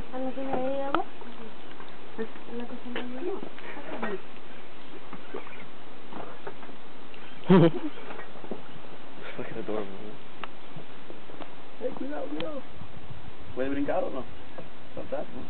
Ano sinaya mo? Ano ko sinaya mo? Fucking adorable. Hey, cuidado, cuidado. Puede brincar o no. Saltar, ¿no?